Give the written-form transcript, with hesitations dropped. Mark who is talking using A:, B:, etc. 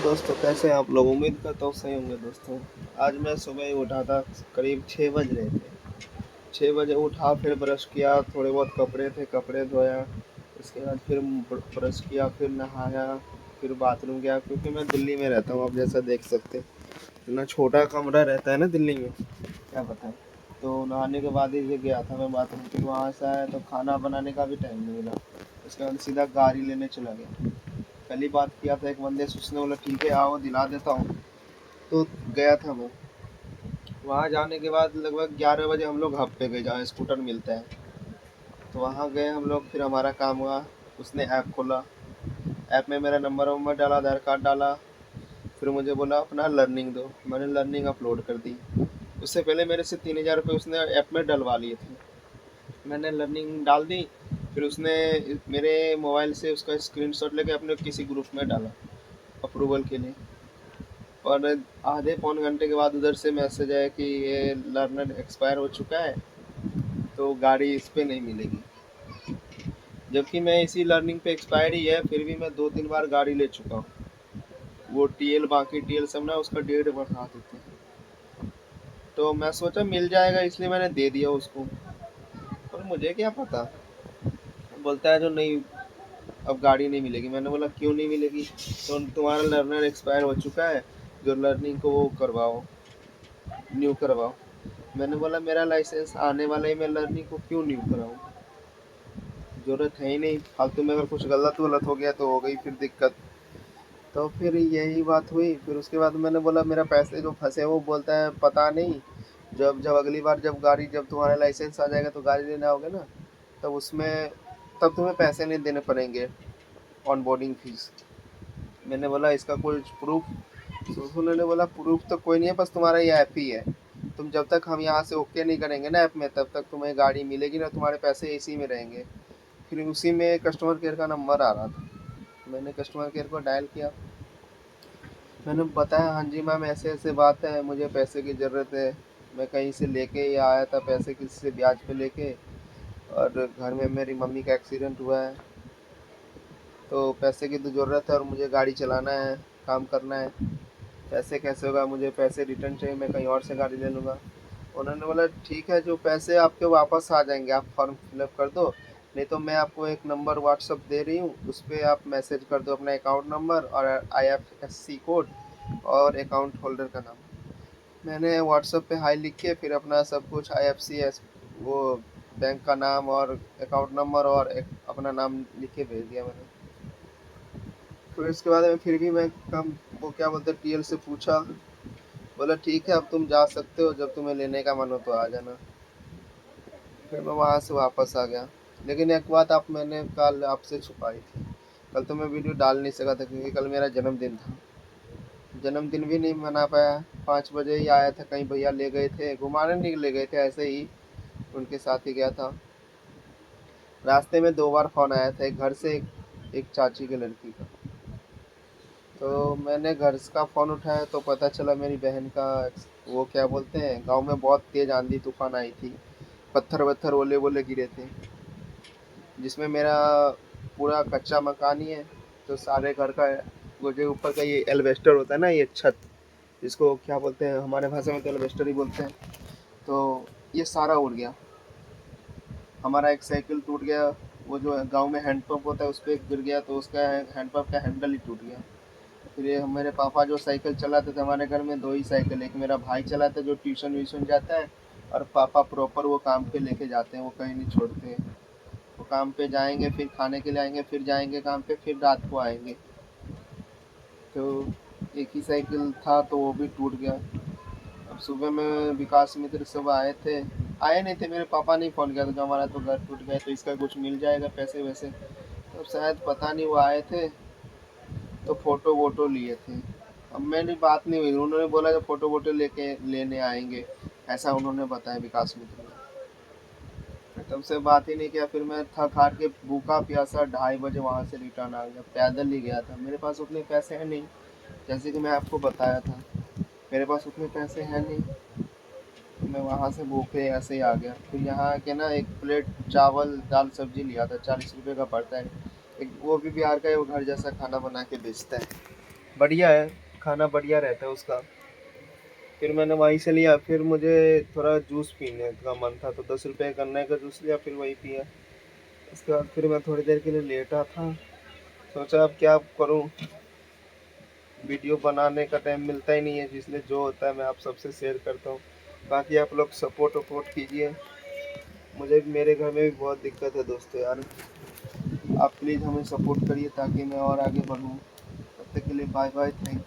A: दोस्तों, कैसे हैं आप लोग? उम्मीद करता हूँ सही होंगे दोस्तों। आज मैं सुबह ही उठा था, करीब 6 बज रहे थे। 6 बजे उठा, फिर ब्रश किया, थोड़े बहुत कपड़े थे, कपड़े धोया। उसके बाद फिर ब्रश किया, फिर नहाया, फिर बाथरूम गया, क्योंकि मैं दिल्ली में रहता हूँ, आप जैसा देख सकते हैं। इतना छोटा कमरा रहता है ना दिल्ली में, क्या बताएं। तो नहाने के बाद ही गया था मैं बाथरूम, फिर वहाँ से आया तो खाना बनाने का भी टाइम नहीं मिला। उसके बाद सीधा गाड़ी लेने चला गया। कल ही बात किया था एक बंदे से, उसने बोला ठीक है आओ दिला देता हूँ। तो गया था मैं। वहाँ जाने के बाद लगभग 11 बजे हम लोग हब पे गए जहाँ स्कूटर मिलता है। तो वहाँ गए हम लोग, फिर हमारा काम हुआ। उसने ऐप खोला, ऐप में मेरा नंबर वंबर डाला, आधार कार्ड डाला। फिर मुझे बोला अपना लर्निंग दो, मैंने लर्निंग अपलोड कर दी। उससे पहले मेरे से 3,000 रुपये उसने ऐप में डलवा लिए थे। मैंने लर्निंग डाल दी। फिर उसने मेरे मोबाइल से उसका स्क्रीनशॉट लेके अपने किसी ग्रुप में डाला अप्रूवल के लिए। और आधे पौन घंटे के बाद उधर से मैसेज आया कि ये लर्नर एक्सपायर हो चुका है, तो गाड़ी इस पे नहीं मिलेगी। जबकि मैं इसी लर्निंग पे एक्सपायर ही है, फिर भी मैं 2-3 बार गाड़ी ले चुका हूँ। वो टीएल, बाकी टीएल सब ना उसका डेट बढ़ा देते हैं। तो मैं सोचा मिल जाएगा, इसलिए मैंने दे दिया उसको। और मुझे क्या पता, बोलता है जो नहीं, अब गाड़ी नहीं मिलेगी। मैंने बोला क्यों नहीं मिलेगी? तो तुम्हारा लर्नर एक्सपायर हो चुका है, जो लर्निंग को वो करवाओ, न्यू करवाओ। मैंने बोला मेरा लाइसेंस आने वाला ही, मैं लर्निंग को क्यों न्यू कराऊँ? जरूरत है ही नहीं फालतू में। अगर कुछ गलत वलत हो गया तो हो गई फिर दिक्कत। तो फिर यही बात हुई। फिर उसके बाद मैंने बोला मेरा पैसे जो फंसे, वो बोलता है पता नहीं, जब जब अगली बार जब तुम्हारा लाइसेंस आ जाएगा तो गाड़ी लेने आओगे ना, तब उसमें तब तुम्हें पैसे नहीं देने पड़ेंगे, ऑन बोर्डिंग फीस। मैंने बोला इसका कोई प्रूफ? तो उन्होंने बोला प्रूफ तो कोई नहीं है, बस तुम्हारा ये ऐप ही है। तुम जब तक हम यहाँ से ओके नहीं करेंगे ना ऐप में, तब तक तुम्हें गाड़ी मिलेगी ना, तुम्हारे पैसे इसी में रहेंगे। फिर उसी में कस्टमर केयर का नंबर आ रहा था। मैंने कस्टमर केयर को डायल किया। मैंने बताया हाँ जी मैम, ऐसे ऐसे बात है, मुझे पैसे की ज़रूरत है। मैं कहीं से लेके ही आया था पैसे, किसी से ब्याज पे लेके। और घर में मेरी मम्मी का एक्सीडेंट हुआ है, तो पैसे की तो ज़रूरत है और मुझे गाड़ी चलाना है, काम करना है। पैसे कैसे होगा? मुझे पैसे रिटर्न चाहिए, मैं कहीं और से गाड़ी ले लूँगा। उन्होंने बोला ठीक है, जो पैसे आपके वापस आ जाएंगे, आप फॉर्म फिलअप कर दो। नहीं तो मैं आपको एक नंबर व्हाट्सअप दे रही हूँ, उस पर आप मैसेज कर दो अपना अकाउंट नंबर और IFSC कोड और अकाउंट होल्डर का नाम। मैंने व्हाट्सएप पे हाई लिख के फिर अपना सब कुछ IFSC, वो बैंक का नाम और अकाउंट नंबर और अपना नाम लिख के भेज दिया मैंने। फिर इसके बाद में फिर भी मैं कम, वो क्या बोलते हैं, टीएल से पूछा। बोला ठीक है अब तुम जा सकते हो, जब तुम्हें लेने का मन हो तो आ जाना। फिर मैं वहाँ से वापस आ गया। लेकिन एक बात आप मैंने कल आपसे छुपाई थी। कल तो मैं वीडियो डाल नहीं सका था, क्योंकि कल मेरा जन्मदिन था। जन्मदिन भी नहीं मना पाया। 5 बजे ही आया था, कहीं भैया ले गए थे, घुमाने नहीं ले गए थे, ऐसे ही उनके साथ ही गया था। रास्ते में 2 बार फ़ोन आया था, एक घर से, एक चाची के लड़की का। तो मैंने घर का फ़ोन उठाया तो पता चला मेरी बहन का, वो क्या बोलते हैं, गांव में बहुत तेज़ आंधी तूफान आई थी, पत्थर वत्थर ओले वोले गिरे थे, जिसमें मेरा पूरा कच्चा मकान ही है। तो सारे घर का, वो जो ऊपर का ये एल्वेस्टर होता है ना, ये छत, इसको क्या बोलते हैं, हमारे भाषा में तो एल्वेस्टर ही बोलते हैं। तो ये सारा उड़ गया। हमारा एक साइकिल टूट गया। वो जो गांव में हैंडपंप होता है उस पर गिर गया, तो उसका हैंडपंप का हैंडल ही टूट गया। फिर ये मेरे पापा जो साइकिल चलाते थे, हमारे घर में 2 ही साइकिल, एक मेरा भाई चलाता है जो ट्यूशन व्यूशन जाता है, और पापा प्रॉपर वो काम पे लेके जाते हैं, वो कहीं नहीं छोड़ते हैं। वो काम पे जाएंगे, फिर खाने के लिए आएंगे, फिर जाएंगे काम पे, फिर रात को आएंगे। तो एक ही साइकिल था तो वो भी टूट गया। अब सुबह में विकास मित्र सब आए थे, आए नहीं थे, मेरे पापा ने फ़ोन किया था जो हमारा तो घर टूट गया, तो इसका कुछ मिल जाएगा पैसे वैसे। तो शायद पता नहीं, वो आए थे तो फ़ोटो वोटो लिए थे। अब मेरी बात नहीं हुई, उन्होंने बोला जब फ़ोटो वोटो लेके लेने आएंगे, ऐसा उन्होंने बताया विकास मित्र ने। तब से बात ही नहीं किया। फिर मैं थक हार के भूखा प्यासा 2:30 बजे वहाँ से रिटर्न आ गया, पैदल ही गया था। मेरे पास उतने पैसे हैं नहीं, जैसे कि मैं आपको बताया था, मेरे पास उतने पैसे हैं नहीं। तो मैं वहाँ से भूखे ऐसे ही आ गया। फिर यहाँ आके ना एक प्लेट चावल दाल सब्जी लिया था, 40 रुपये का पड़ता है। एक वो भी बिहार का है, वो घर जैसा खाना बना के बेचता है। बढ़िया है, खाना बढ़िया रहता है उसका। फिर मैंने वहीं से लिया, फिर मुझे थोड़ा जूस पीने का मन था तो 10 रुपये गन्ने का जूस लिया, फिर वही पिया। उसके बाद फिर मैं थोड़ी देर के लिए लेटा था, सोचा अब क्या करूं, वीडियो बनाने का टाइम मिलता ही नहीं है, जिसलिए जो होता है मैं आप सबसे शेयर करता हूँ। बाकी आप लोग सपोर्ट वपोर्ट कीजिए, मुझे मेरे घर में भी बहुत दिक्कत है दोस्तों यार। आप प्लीज़ हमें सपोर्ट करिए ताकि मैं और आगे बढ़ूँ। तब तक के लिए बाय बाय, थैंक